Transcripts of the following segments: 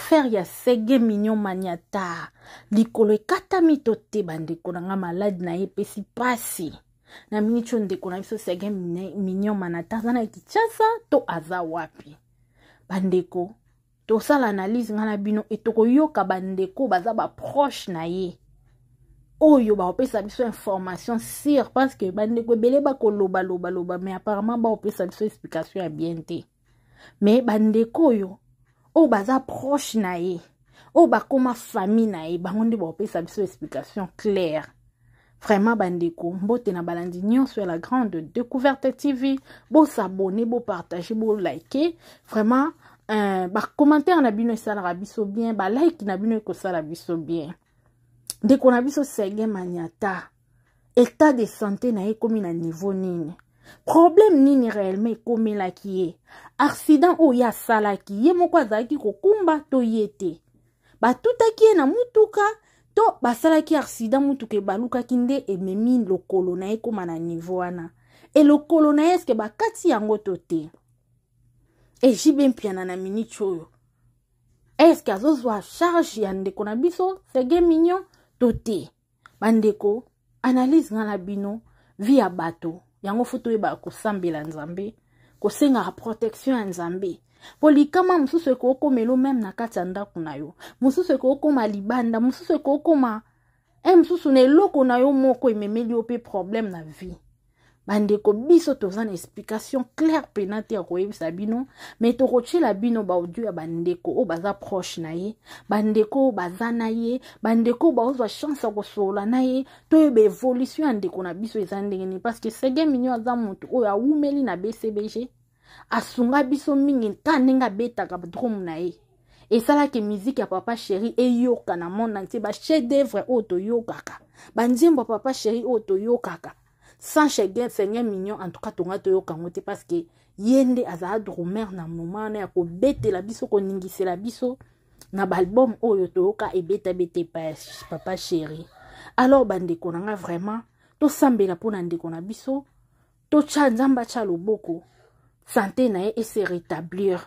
affaire ya Sege Mignon Maniata likolo ekatami to te bandeko na nga malade na ye pesi pasi na minicho ndeko na biso Sege Mignon Maniata aza na Kinshasa to aza wapi bandeko tosala analyse nga na bino etokoyoka bandeko baza ba proche na ye oyo baopesa biso information sur parce que bandeko ebele bakoloba loba mais apparemment baopesa biso explication ya bien te mais bandeko oyo o baza proche na ye o bakoma famille na ye bango nde baopesa biso explication claire vraiment bandeko mbote na balandi nyonso ya la grande découverte TV bo s'abonner bo partager bo liker vraiment ba commentaire na bino esalaka biso bien ba like na bino ekosala biso bien ndeko na biso Sege Maniata état de santé na ye komi na niveau nini problème nini réellement ekomelaki ye accident oyo asalaki ye moko azalaki kokumba to ye te batutaki ye na mutuka to basalaki accident mutuka ebalukaki nde ememi lokolo na ye koma na niveau wana e lokolo na ye eske bakati yango to te e jibe mpiana na minute oyo eske azozwa charge ya ndeko na biso Sege Mignon to te bandeko analyse nga na bino via bato yango foto eba kosambela nzambe kosenga protection ya nzambe polikama mususu ekokomelo même na kati ya ndako na yo mususu ekokoma libanda mususu ekokoma mususu na eloko na yo moko ememeli yo pe problème na vie bandeko biso toza na explication claire penate ya koyebisa bino mais tokotiela bino baaudio ya bandeko oyo baza proche na ye bandeko oyo baza na ye bandeko oyo baozwa chance ya kosolola na ye toyeba évolution ya ndeko na biso eza ndenge nini parce que Sege Mignon aza moto oyo awumeli na BCBG asunga biso mingi nta ndenge abetaka drum na ye esalaki miziki ya Papa Chéri eyoka na monde entier bachef d'œuvre oyo toyokaka banzembo ya Papa Chéri oyo toyokaka sans Sege Mignon en tout cas tonga toyoka ngo te parce que yende azala drummer na moment na ya kobetela biso koningisela biso na balbum oyo toyoka ebeta Papa Chéri alors bandeko na nga vraiment tosambela mpona ndeko na biso totya nzambe atya loboko santé na ye ese rétablir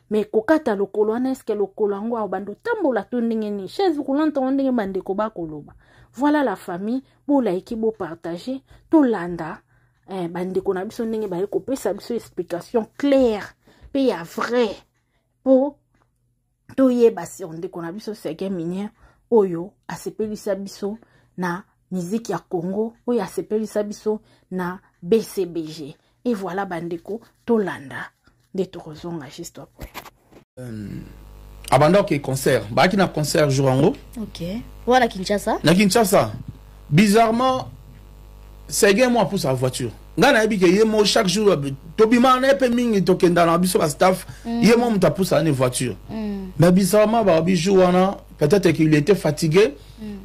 mais kokata lokolo wana eske lokolo yango awo bando tambola to ndenge ni chaise roulante ngo ndenge bandeko bakoloba voilà la famille bo like bo partager to landa bandeko na biso ndenge ba kopesa biso explication claire pe ya vrai po to yeba si ndeko na biso Sege Mignon oyo asepelisa biso na musique ya Congo oyo asepelisa biso na BCBG et voilà bandeko to landa de torozonga juste après abanda ke concert baki na concert jour OK voilà Kinshasa na Kinshasa bizarrement Sege moi pour sa voiture ngana ebi ke yemo chaque jour tobima na pe mingi tokenda na biso ba staff yemo muta pour sa voiture mais bizarrement ba bijou wana peut-être qu'il était fatigué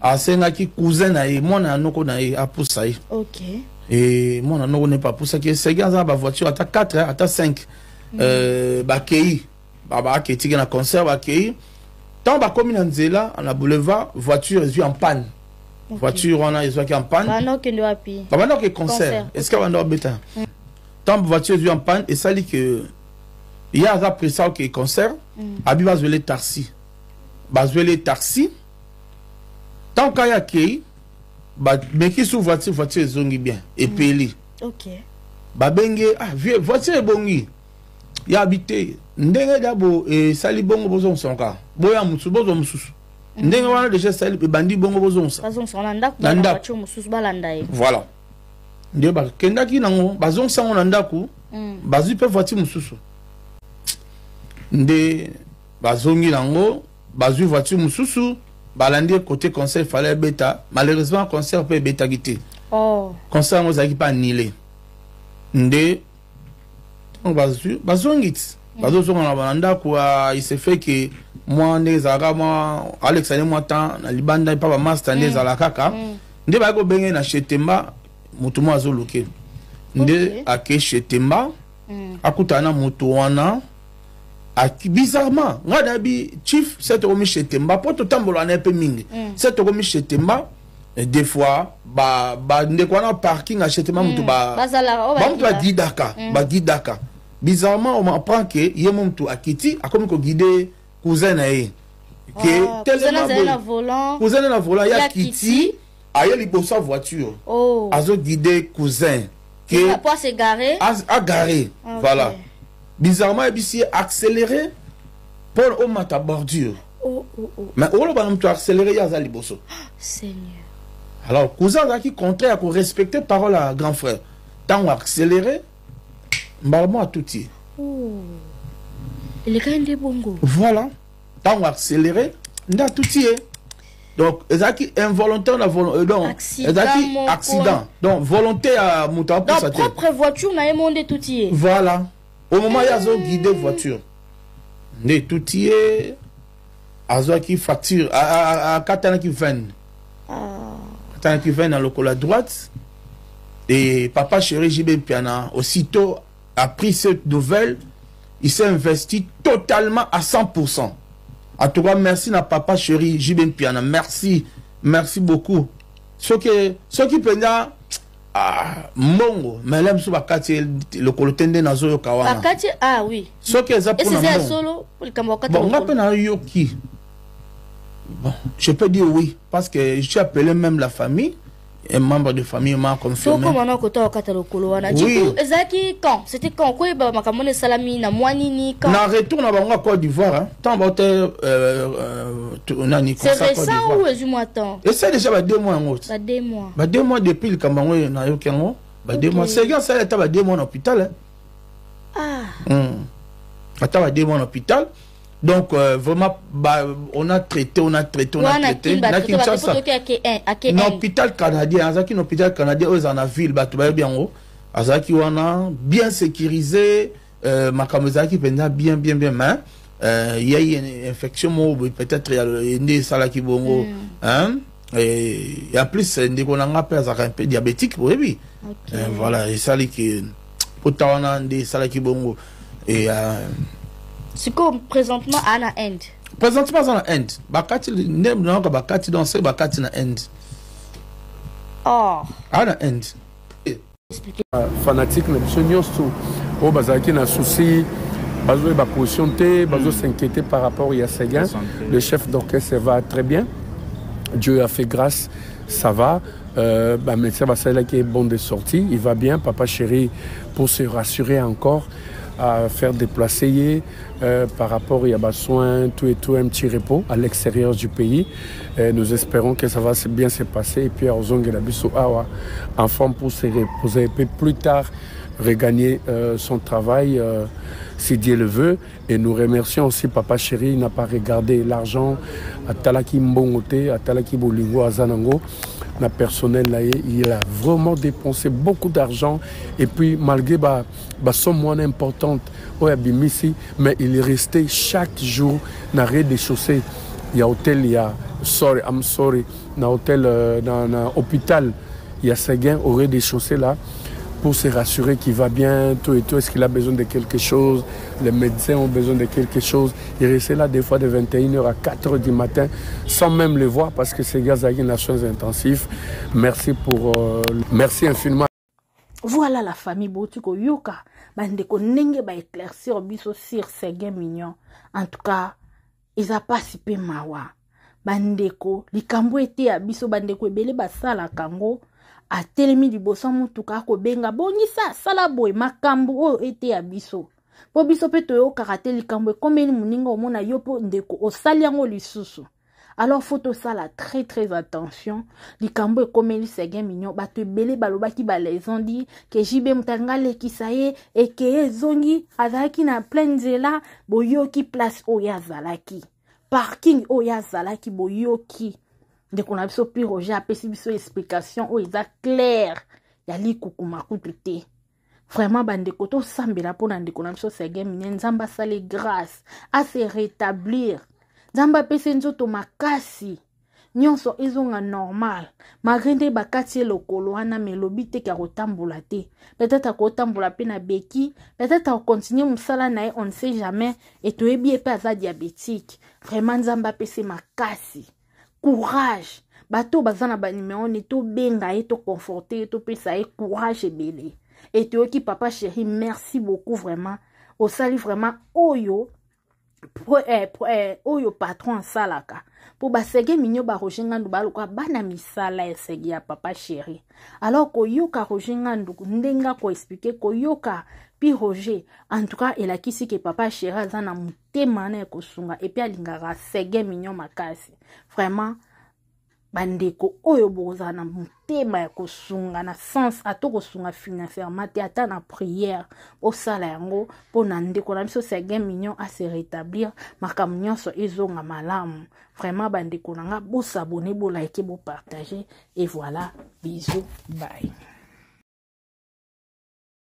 a senga ki cousin na ye mona noko na ye a pour ça OK et mona noko n'est pas pour ça que Sege za ba voiture ata 4 ata 5 ba kei baba qui était na concert ba kei tant ba comme na nzela na boulevard voiture est en panne. Okay. Voiture on a est en panne. Bah non que nous api. Bah non que concert. Est-ce que on doit bêta? Tant voiture est en panne et ça dit que il y a après ça que concert abi va jouer taxi. Ba jouer taxi. Tant qu'il y a kei ba mais qui sous voiture zongi bien et peli. OK. Ba bengue vieux voiture bongi. Ya habité ndenge dabo e sali bongo bozo sonka boya musu bozo mususu ndenge wana déjà sali bandi bongo bozo sonka bazo sonka ndako na bacho mususu balanda ye voilà ndio ba kendaki nango bazo sonka na ndako bazu pe voiture mususu nde bazongi nango bazu voiture mususu balandi côté concert fallait beta malheureusement concert peut beta gité concert ngo zaki pas annulé nde bazongit bazozonga na balanda kwa il se fait que moi nezaka moi Alex ane moi temps na libanda pa ba master nezala kaka nde ba ko benge na Chetemba mutu mo azoluke nde ake Chetemba akutana mutu wana bizarrement ngada bi chief c'est comme Chetemba poto tambola na pe mingi c'est comme Chetemba des fois ba ndeko na parking à Chetemba mutu ba mutu ba gidaka bizarrement on m'apprend que yemomtu akiti a comme ko guider cousin na ye que tellement cousin na volant ya Kitty aye liboso voiture azo guider cousin que pour se garer a garé voilà bizarrement il accéléré pour au mata bordure mais on va nous accélérer ya za liboso Seigneur. Alors cousin là qui contraire à respecter parole à grand frère tant accéléré mbalmo a tout dit il est quand même des bongo voilà tant accéléré nda tout dit donc ezaki involontaire donc ezaki accident donc volonté à monter pour sa propre voiture na monde tout dit voilà au moment il a zo guider voiture né tout dit azo qui facture à katana qui vient katana qui vient dans le col à droite et papa chéri JB Piana aussitôt a pris cette nouvelle il s'est investi totalement à 100%. En tout cas, merci à papa chéri JB Piana. Merci beaucoup. Ce qui peut dire mongo, mais l'aime sur bakati le kolotende na zo kawana. Bakati oui. Ce qui est ça pour nous. Et c'est solo pour le Kamboka. Bon, on appelle un yoki. Bon, je peux dire oui parce que j'ai appelé même la famille. Un membre de famille m'a confirmé. Oui. C'était quand quoi makamone salami na mwanini quand. Na retour na bango Côte d'Ivoire hein. Tant baute nani c'est récent ou est-ce temps? Et c'est déjà 2 mois en route. 2 mois. 2 mois depuis le Cameroun na yokengo. 2 mois. C'est gars ça était 2 mois en hôpital hein. Attends 2 mois en hôpital. Donc vraiment on a traité na Kinshasa na hôpital canadien azaki na hôpital canadien aux en a ville bato ba bien haut azaki wana bien sécurisé makamozaki penda bien mais il y a une infection peut-être il y a ça qui bongo hein et en plus ndiko nanga pe azaka un peu diabétique oui voilà et ça qui potawana ndi ça qui bongo et c'est comme présentement à la Inde. Présentement à la Inde. Bakati nem non bakati dans c'est bakati na Inde. Oh. À la Inde. Fanatique na biso nyonso o bazaki na souci bazo ba positionner bazo s'inquiéter par rapport à Seguin. Le chef d'orchestre va très bien. Dieu a fait grâce, ça va. Médecin Bassela qui est bon de sortie, il va bien, papa chéri, pour se rassurer encore. À faire déplacer par rapport à des soins, tout et tout, un petit repos à l'extérieur du pays. Nous espérons que ça va bien se passer. Et puis, à Ozongue-Labiso Awa, en forme pour se reposer et puis plus tard regagner son travail, si Dieu le veut. Et nous remercions aussi Papa Chéri, il n'a pas regardé l'argent à Talaki Mbongote, à Talaki Bolingo, à Zanango. Le personnel là, il a vraiment dépensé beaucoup d'argent et puis malgré la somme moins importante mais il est resté chaque jour dans le rez-de-chaussée. Il y a hôtel, il y a I'm sorry, dans hôtel, dans hôpital, il y a Seguin au rez-de-chaussée là pour se rassurer qu'il va bien, tout et tout. Est-ce qu'il a besoin de quelque chose? Les médecins ont besoin de quelque chose. Il restait là des fois de 21h à 4h du matin sans même le voir parce que ces gars ont des soins intensifs. Merci merci infiniment. Voilà la famille Botiko Yoka. Bandeko nenge ba éclaircir biso sur Seguin Mignon. En tout cas, ils a pas sipé mawa. Bandeko, likambo ete ya biso bandeko ebele basala kango. A telemi liboso mutuka ko benga bongisa sala boy makambo o ete ya biso po biso pe toyo karate likambo komeli muninga omona yopo ndeko osali yango lisusu. Alors faut to sala très attention likambo komeli Seguin Mignon bato ebele balobaki ba les ont dit que JB Mutanga lekisaye et que ezongi azalaki na plein nzela boyoki place oya zalaki parking oya zalaki boyoki. Dès qu'on a vu ce plus Roger a payé une explication où il a clair. Il y a li kukuma kutute. Vraiment, bande koto sambela pour n'ande qu'on a vu ce Seguin Mignon. Zamba sale grâce à se rétablir. Zamba pese nzoto makasi. Nyonso ezonga normal. Malgré bakati lokolo wana melobi te ka rotambola te. Peut-être à rotambola pe na beki. Peut-être à continuer musala na on ne sait jamais. Et to ebi epe aza diabétique. Vraiment, zamba pese makasi. Courage. Bato bazana ba numéro ne to benga et to conforter to pesa et courage ebele. Et to ki papa chéri merci beaucoup vraiment. Au sali vraiment oyo oyo patron salaka pour basege minyo ba Roger Ngandu baluka bana misala esege ya papa chéri alors koyoka Roger Ngandu ndenga ko expliquer koyoka pi Roger en tout cas il a kisi que papa chéri azana mutema na kosunga et puis alingaka sege minyo makasi vraiment bandeko oyo boza na mutema ya kosunga na sens ato kosunga financièrement te ata na prière osala yango po na ndeko na biso sege mignon a se rétablir makambo nyonso ezonga malamu vraiment bandeko nanga bosabone bo like bo partager et voilà bisous bye.